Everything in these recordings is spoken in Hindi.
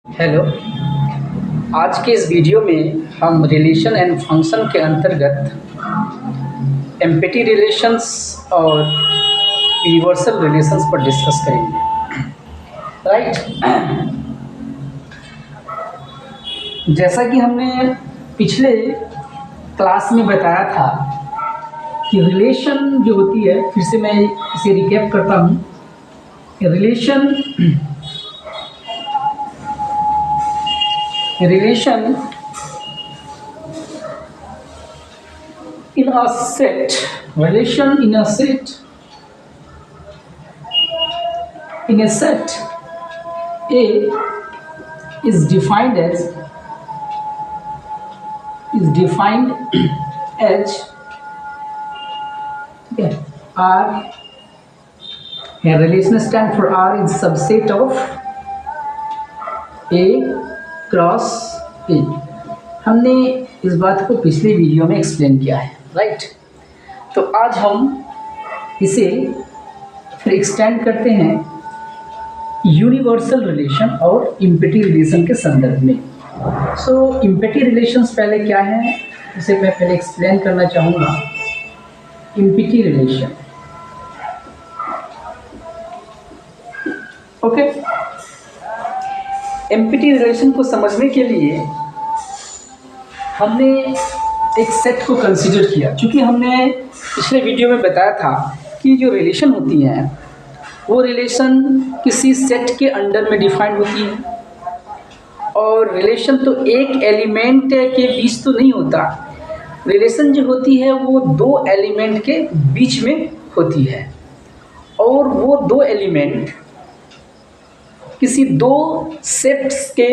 हेलो। आज के इस वीडियो में हम रिलेशन एंड फंक्शन के अंतर्गत एम्पैथी रिलेशंस और यूनिवर्सल रिलेशंस पर डिस्कस करेंगे। राइट। जैसा कि हमने पिछले क्लास में बताया था कि रिलेशन जो होती है, फिर से मैं इसे रिकैप करता हूँ। Relation in a set relation in a set A is defined as okay, R. A relation stand for R is subset of A cross A। हमने इस बात को पिछले वीडियो में एक्सप्लेन किया है। राइट। तो आज हम इसे फिर एक्सटेंड करते हैं यूनिवर्सल रिलेशन और एम्पैथी रिलेशन के संदर्भ में। सो एम्पैथी रिलेशंस पहले क्या है, इसे मैं पहले एक्सप्लेन करना चाहूँगा। Empathy relation, okay. Empathy relation को समझने के लिए हमने एक सेट को कंसीडर किया, क्योंकि हमने पिछले वीडियो में बताया था कि जो रिलेशन होती हैं वो रिलेशन किसी सेट के अंडर में डिफाइंड होती है। और रिलेशन तो एक एलिमेंट के बीच तो नहीं होता, रिलेशन जो होती है वो दो एलिमेंट के बीच में होती है। और वो दो एलिमेंट किसी दो सेट्स के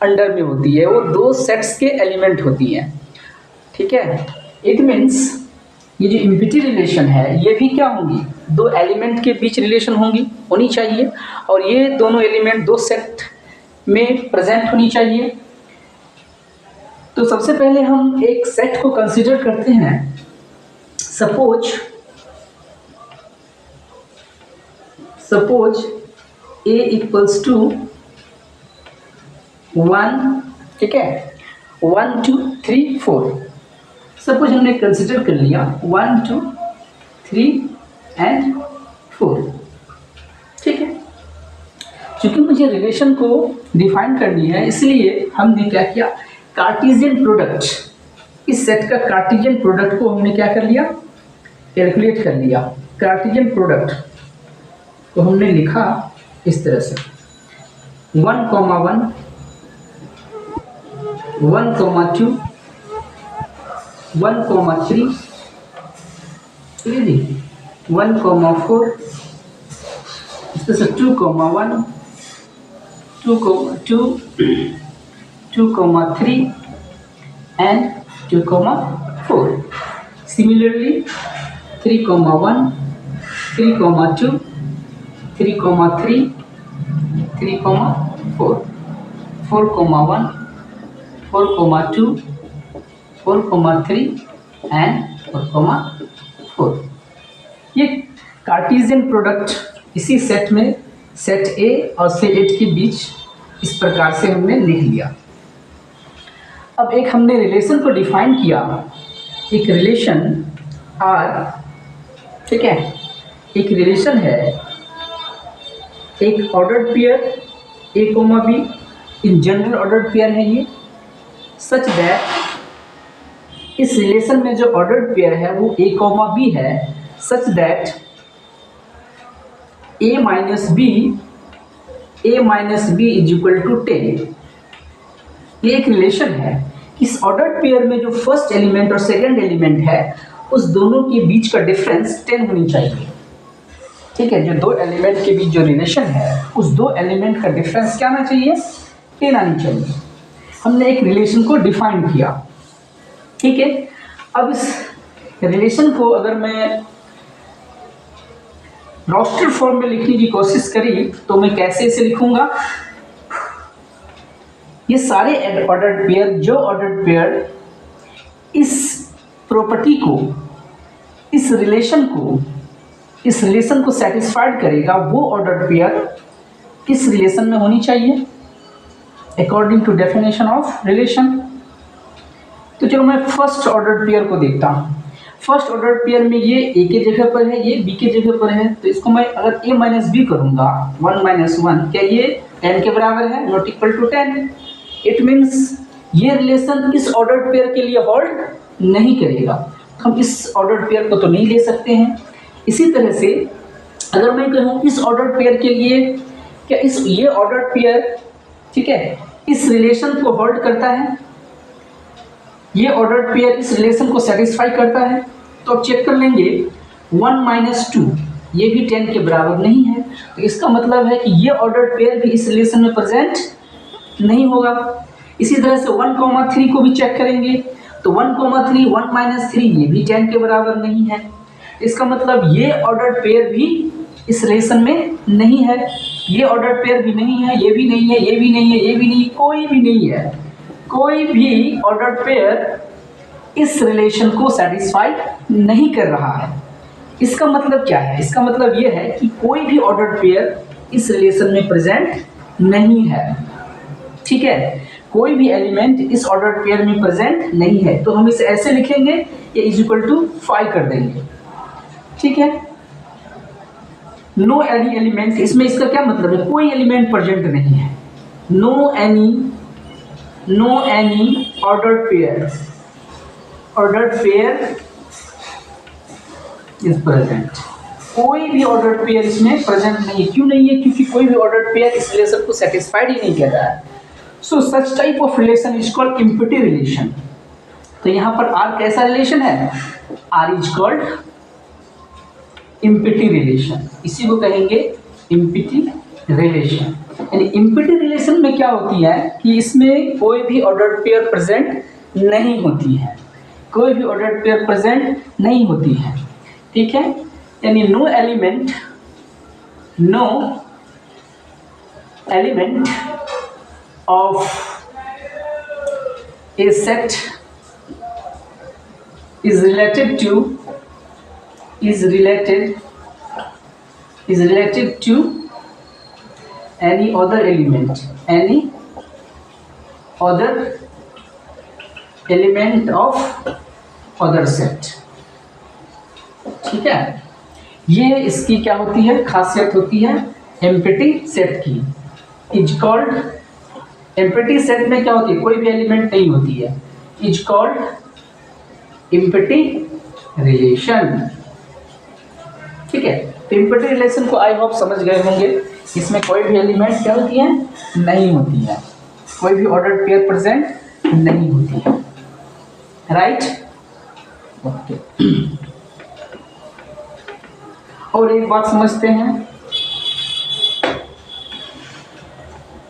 अंडर में होती है, वो दो सेट्स के एलिमेंट होती हैं। ठीक है। इट मीन्स ये जो एम्पैथी रिलेशन है ये भी क्या होंगी, दो एलिमेंट के बीच रिलेशन होनी चाहिए, और ये दोनों एलिमेंट दो सेट में प्रेजेंट होनी चाहिए। तो सबसे पहले हम एक सेट को कंसीडर करते हैं। सपोज A इक्वल्स टू 1, ठीक है, 1 2 3 4। सपोज हमने कंसिडर कर लिया 1 2 3 एंड 4। ठीक है। क्योंकि मुझे रिलेशन को डिफाइन करनी है, इसलिए हमने क्या किया, कार्टेशियन प्रोडक्ट, इस सेट का कार्टेशियन प्रोडक्ट को हमने क्या कर लिया, कैलकुलेट कर लिया। कार्टेशियन प्रोडक्ट को हमने लिखा इस तरह से 1, 1 1, 2 1, 3, 1, 4, इस तरह से 2, 1 2, 3 एंड 2, 4। Similarly 3, 1 3, 2 3, 3 3, 4 4, 1 4, 2 4, 3 and 4। ये कार्टेशियन प्रोडक्ट इसी सेट में, सेट ए और सेट के बीच इस प्रकार से हमने लिख लिया। अब एक हमने रिलेशन को डिफाइन किया, एक रिलेशन आर, ठीक है। एक रिलेशन है, एक ordered pair A, B, in general ordered pair है ये, सच दैट इस रिलेशन में जो ऑर्डर्ड पेयर है वो A, B है, such that A minus B is equal to 10। ये एक रिलेशन है। इस ऑर्डर्ड पेयर में जो फर्स्ट एलिमेंट और सेकंड एलिमेंट है उस दोनों के बीच का डिफरेंस 10 होनी चाहिए। ठीक है। जो दो एलिमेंट के बीच जो रिलेशन है उस दो एलिमेंट का डिफरेंस क्या आना चाहिए, 10 आनी चाहिए। हमने एक रिलेशन को डिफाइन किया। ठीक है। अब इस रिलेशन को अगर मैं रोस्टर फॉर्म में लिखने की कोशिश करी तो मैं कैसे इसे लिखूंगा, ये सारे ऑर्डर्ड पेयर, जो ऑर्डर्ड पेयर इस प्रॉपर्टी को, इस रिलेशन को सेटिस्फाइड करेगा, वो ऑर्डर्ड पेयर इस रिलेशन में होनी चाहिए। According to definition of relation. तो चलो मैं फर्स्ट ऑर्डर पेयर को देखता हूँ। फर्स्ट ऑर्डर पेयर में ये ए के जगह पर है, ये बी के जगह पर है, तो इसको मैं अगर ए माइनस बी करूँगा 1 माइनस 1, क्या ये 10 के बराबर है? Not equal to 10। It means ये रिलेशन इस ऑर्डर पेयर के लिए होल्ड नहीं करेगा। हम इस ऑर्डर पेयर को तो नहीं ले सकते हैं। इसी तरह से अगर मैं कहूँ इस ऑर्डर पेयर के लिए, क्या ये ऑर्डर पेयर, ठीक है, इस रिलेशन को होल्ड करता है, ये ऑर्डर पेयर इस रिलेशन को सेटिस्फाई करता है, तो अब चेक कर लेंगे 1 माइनस 2 ये भी 10 के बराबर नहीं है, तो इसका मतलब है कि ये ऑर्डर पेयर भी इस रिलेशन में प्रेजेंट नहीं होगा। इसी तरह से 1,3 को भी चेक करेंगे, तो 1,3 1 माइनस 3 ये भी 10 के बराबर नहीं है। इसका मतलब ये ऑर्डर पेयर भी इस रिलेशन में नहीं है, ये ऑर्डर पेयर भी नहीं है, ये भी नहीं है, ये भी नहीं है, ये भी नहीं, कोई भी नहीं है। कोई भी ऑर्डर पेयर इस रिलेशन को सेटिस्फाई नहीं कर रहा है। इसका मतलब क्या है? इसका मतलब ये है कि कोई भी ऑर्डर पेयर इस रिलेशन में प्रेजेंट नहीं है, ठीक है, कोई भी एलिमेंट इस ऑर्डर पेयर में प्रेजेंट नहीं है। तो हम इसे ऐसे लिखेंगे, ये इज इक्वल टू 5 कर देंगे, ठीक है। नो एनी एलिमेंट, इसमें इसका क्या मतलब है? कोई एलिमेंट प्रेजेंट नहीं है। No any ordered pair is present। कोई भी ऑर्डर्ड पेयर इसमें प्रेजेंट नहीं है। क्यों नहीं है? क्योंकि कोई भी ऑर्डर्ड पेयर इस रिलेशन को सेटिस्फाइड ही नहीं कर रहा है। So such type of relation is called empty relation. तो यहाँ पर आर कैसा रिलेशन है? R is called empty relation, इसी को कहेंगे इम्पिटी रिलेशन। यानी इम्पिटी रिलेशन में क्या होती है कि इसमें कोई भी ऑर्डर्ड पेयर प्रेजेंट नहीं होती है, कोई भी ऑर्डर्ड पेयर प्रेजेंट नहीं होती है, ठीक है। यानी no element of a set is related to any other element of other set, ठीक है। ये इसकी क्या होती है? खासियत होती है एम्प्टी सेट की। इज कॉल्ड, एम्प्टी सेट में क्या होती है? कोई भी एलिमेंट नहीं होती है। इज कॉल्ड इम्पिटी रिलेशन, ठीक है। तो इम्पिटी रिलेशन को आई होप समझ गए होंगे। इसमें कोई भी एलिमेंट क्या होती है? नहीं होती है, कोई भी ऑर्डर्ड पेयर प्रेजेंट नहीं होती है, राइट, ओके। और एक बात समझते हैं,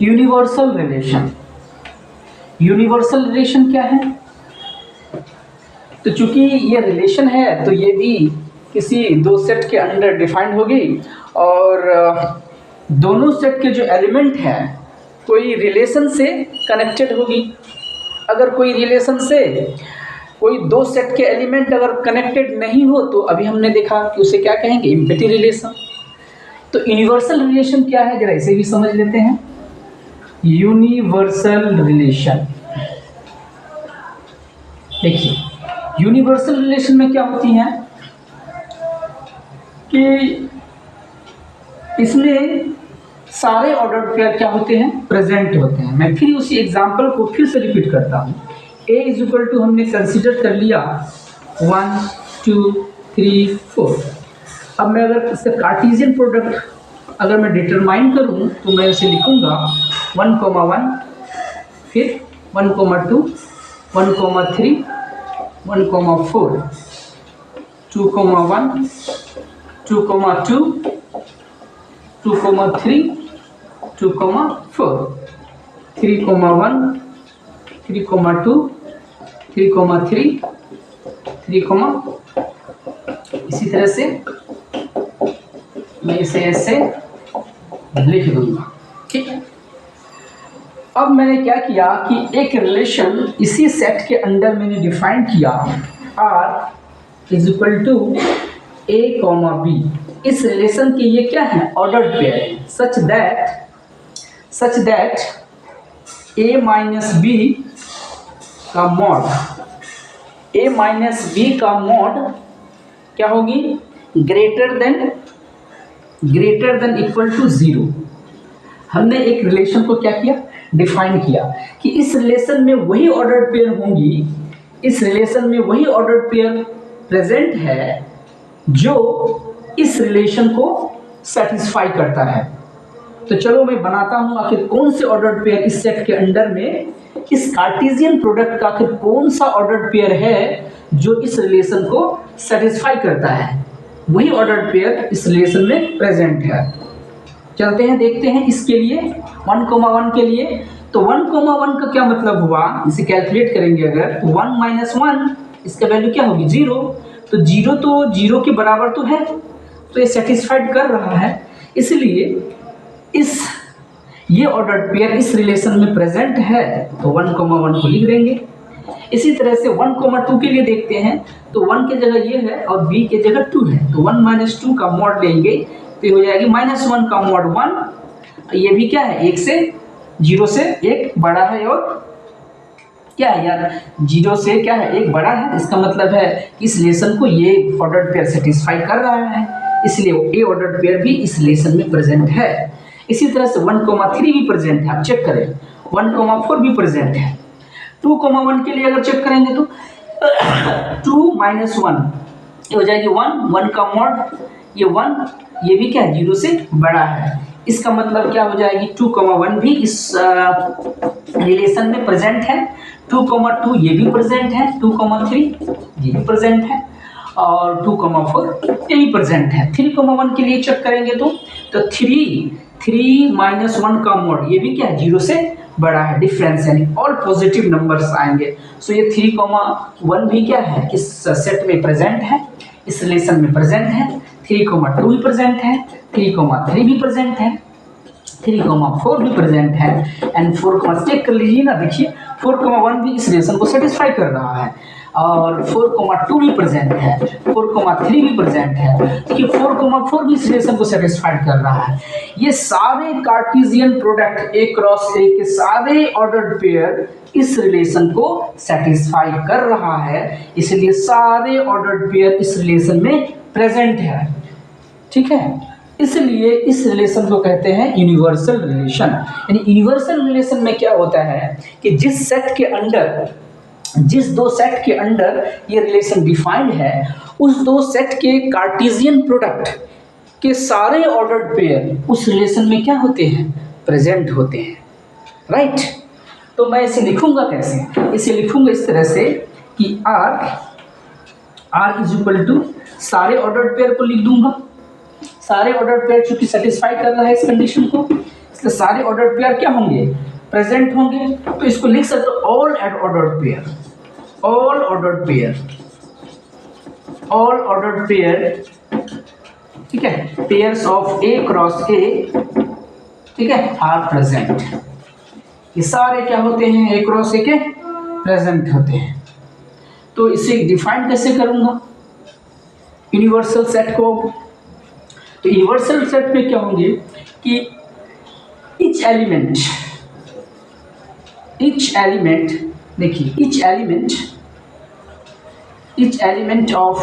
यूनिवर्सल रिलेशन। यूनिवर्सल रिलेशन क्या है? तो चूंकि ये रिलेशन है तो ये भी किसी दो सेट के अंडर डिफाइंड होगी, और दोनों सेट के जो एलिमेंट हैं कोई रिलेशन से कनेक्टेड होगी। अगर कोई रिलेशन से कोई दो सेट के एलिमेंट अगर कनेक्टेड नहीं हो तो अभी हमने देखा कि उसे क्या कहेंगे? Empty relation. तो यूनिवर्सल रिलेशन क्या है, जरा इसे भी समझ लेते हैं। यूनिवर्सल रिलेशन, देखिए यूनिवर्सल रिलेशन में क्या होती है कि इसमें सारे ऑर्डर्ड पेयर क्या होते हैं? प्रेजेंट होते हैं। मैं फिर उसी एग्जांपल को फिर से रिपीट करता हूँ। ए इज इक्वल टू हमने कंसीडर कर लिया 1 2 3 4। अब मैं अगर इसका कार्टेशियन प्रोडक्ट अगर मैं डिटरमाइन करूँ तो मैं इसे लिखूँगा 1,1, फिर 1,2, 1,3, 1,4, 2,1, 2,2, 2,3, 2,4, 3,1, 3,2, 3,3, 3, इसी तरह से मैं इसे ऐसे लिख दूंगा, ठीक है। अब मैंने क्या किया कि एक रिलेशन इसी सेट के अंदर मैंने डिफाइन किया, R is equal to A, B। इस रिलेशन के ये क्या है? ऑर्डर्ड पेयर है, such that a minus b का मॉड, a माइनस बी का मॉड क्या होगी, ग्रेटर देन इक्वल टू 0। हमने एक रिलेशन को क्या किया, डिफाइन किया कि इस रिलेशन में वही ऑर्डर्ड पेयर होंगी, इस रिलेशन में वही ऑर्डर्ड पेयर प्रेजेंट है जो इस रिलेशन को सेटिस्फाई करता है। तो चलो मैं बनाता हूं आखिर कौन से ऑर्डर्ड पेयर इस सेट के अंडर में, इस कार्टेशियन प्रोडक्ट का आखिर कौन सा ऑर्डर्ड पेयर है जो इस रिलेशन को सेटिस्फाई करता है, वही ऑर्डर्ड पेयर इस रिलेशन में प्रेजेंट है। चलते हैं देखते हैं इसके लिए 1,1 के लिए। तो 1,1 का क्या मतलब हुआ, इसे कैलकुलेट करेंगे अगर तो 1 माइनस 1 इसका वैल्यू क्या होगी 0। तो 0 के बराबर तो है, तो ये सेटिस्फाइड कर रहा है, इसलिए ये ऑर्डर्ड पेयर इस रिलेशन में प्रेजेंट है, तो 1,1 को लिख देंगे। इसी तरह से 1,2 के लिए देखते हैं, तो 1 की जगह ये है और b की जगह 2 है, तो 1 माइनस 2 का मॉड लेंगे तो हो जाएगी -1 का मॉड 1। ये भी क्या है, 0 से 1 बड़ा है, और क्या है यार 0 से क्या है 1 बड़ा है, इसका मतलब है कि इस रिलेशन को ये ऑर्डर्ड पेयर सेटिस्फाई कर रहा है, इसलिए ए ऑर्डर्ड पेयर भी इस रिलेशन में प्रेजेंट है। इसी तरह से 1,3 भी प्रेजेंट है, आप चेक करें 1,4 भी प्रेजेंट है। 2,1 के लिए अगर चेक करेंगे तो 2 माइनस 1 ये हो जाएगी 1 का मॉड, ये 1 ये भी क्या है 0 से बड़ा है, इसका मतलब क्या हो जाएगी 2,1 भी इस रिलेशन में प्रेजेंट है, 2,2 ये भी प्रेजेंट है, 2,3 ये भी प्रेजेंट है, और 2,4 ये भी प्रेजेंट है। 3,1 के लिए चेक करेंगे तो 3 माइनस 1 का मॉड ये भी क्या है 0 से बड़ा है, डिफरेंस यानी ऑल पॉजिटिव नंबर्स आएंगे। सो ये 3,1 भी क्या है इस सेट में प्रेजेंट है, इस रिलेशन में प्रेजेंट है। 3,2 भी प्रेजेंट है, 3,3 भी प्रेजेंट है, 3,4 भी प्रेजेंट है, एंड 4, चेक कर लीजिए ना, देखिए 4,1 भी इस रिलेशन को सेटिस्फाई कर रहा है, और 4,2 भी प्रेजेंट है, 4,3 भी प्रेजेंट है, देखिए 4,4 भी इस रिलेशन को सेटिस्फाई कर रहा है। ये सारे कार्टेशियन प्रोडक्ट ए क्रॉस ए के सारे ऑर्डर्ड पेयर इस रिलेशन को सेटिस्फाई कर रहा है, इसलिए सारे ऑर्डर्ड पेयर इस रिलेशन में प्रेजेंट है, ठीक है। इसलिए इस रिलेशन को कहते हैं यूनिवर्सल रिलेशन। यानी यूनिवर्सल रिलेशन में क्या होता है कि जिस सेट के अंडर, जिस दो सेट के अंडर ये रिलेशन डिफाइंड है, उस दो सेट के कार्टेशियन प्रोडक्ट के सारे ऑर्डर्ड पेयर उस रिलेशन में क्या होते हैं, प्रेजेंट होते हैं, राइट। तो मैं इसे लिखूंगा कैसे, इसे लिखूंगा इस तरह से कि R इज इक्वल टू सारे ऑर्डर्ड पेयर को लिख दूंगा, सारे ऑर्डर्ड पेयर चूंकि सेटिस्फाई कर रहा है इस कंडीशन को, इसलिए सारे ऑर्डर्ड पेयर क्या होंगे, प्रेजेंट होंगे। तो इसको लिख सकते हो all ordered pair, all ordered pair, all ordered pair, ठीक है, पेयर्स ऑफ ए क्रॉस ए, ठीक है, आर प्रेजेंट। ये सारे क्या होते हैं, ए क्रॉस ए के प्रेजेंट होते हैं। तो इसे डिफाइन कैसे करूंगा यूनिवर्सल सेट को, तो यूनिवर्सल सेट में क्या होंगे कि each element देखिए each element of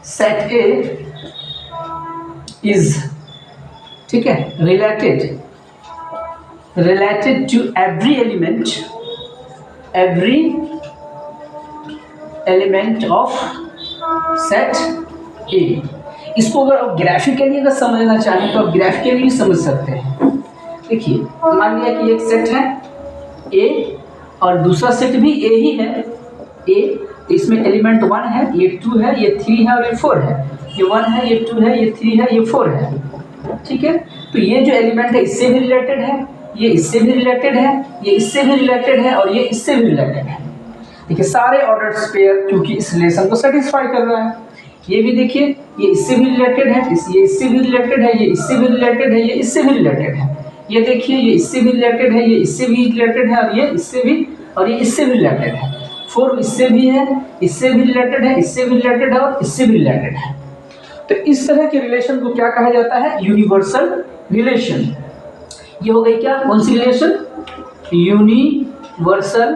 set A is, ठीक है, related to every element of set A। इसको अगर आप ग्राफिकली अगर समझना चाहें तो आप ग्राफिकली भी समझ सकते हैं। देखिए मान लिया कि एक सेट है ए और दूसरा सेट भी ए ही है, ए, इसमें एलिमेंट 1 है, ये 2 है, ये 3 है और ये 4 है, ये 1 है, ये 2 है, ये 3 है, ये 4 है, ठीक है। तो ये जो एलिमेंट है इससे भी रिलेटेड है, ये इससे भी रिलेटेड है, ये इससे भी रिलेटेड है, और ये इससे भी रिलेटेड है। देखिए सारे ऑर्डर्ड पेयर क्योंकि इस रिलेशन को सेटिस्फाई कर रहा है। ये भी देखिए ये इससे भी रिलेटेड है, ये इससे भी रिलेटेड है, ये इससे भी रिलेटेड है, ये इससे भी रिलेटेड है। ये देखिए ये इससे भी रिलेटेड है, ये इससे भी रिलेटेड है, और ये इससे भी, और ये इससे भी रिलेटेड है। 4 इससे भी है, इससे भी रिलेटेड है, इससे भी रिलेटेड है, और इससे भी रिलेटेड है। तो इस तरह के रिलेशन को क्या कहा जाता है, यूनिवर्सल रिलेशन। ये हो गई क्या, कौन सी रिलेशन, यूनिवर्सल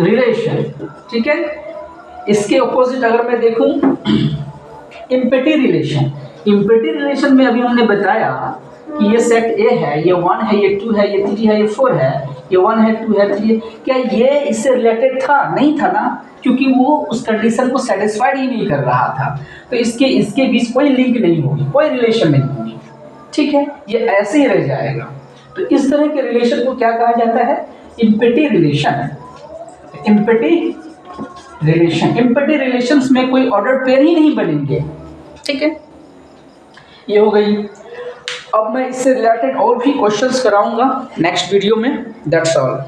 रिलेशन, ठीक है। इसके ऑपोजिट अगर मैं देखूं इम्पेटी रिलेशन, इम्पेटी रिलेशन में अभी हमने बताया कि ये सेट ए है, ये 1 है, ये 2 है, ये 3 है, ये 4 है, ये 1 है, 2 है, 3 है। क्या ये इससे रिलेटेड था? नहीं था ना, क्योंकि वो उस कंडीशन को सेटिस्फाइड ही नहीं कर रहा था। तो इसके बीच कोई लिंक नहीं होगी, कोई रिलेशन नहीं होगी, ठीक है। ये ऐसे ही रह जाएगा। तो इस तरह के रिलेशन को क्या कहा जाता है? Empty relation. Empty relation, empty relations में कोई ऑर्डर पेयर ही नहीं बनेंगे, ठीक है। ये हो गई। अब मैं इससे रिलेटेड और भी क्वेश्चंस कराऊंगा नेक्स्ट वीडियो में। That's all.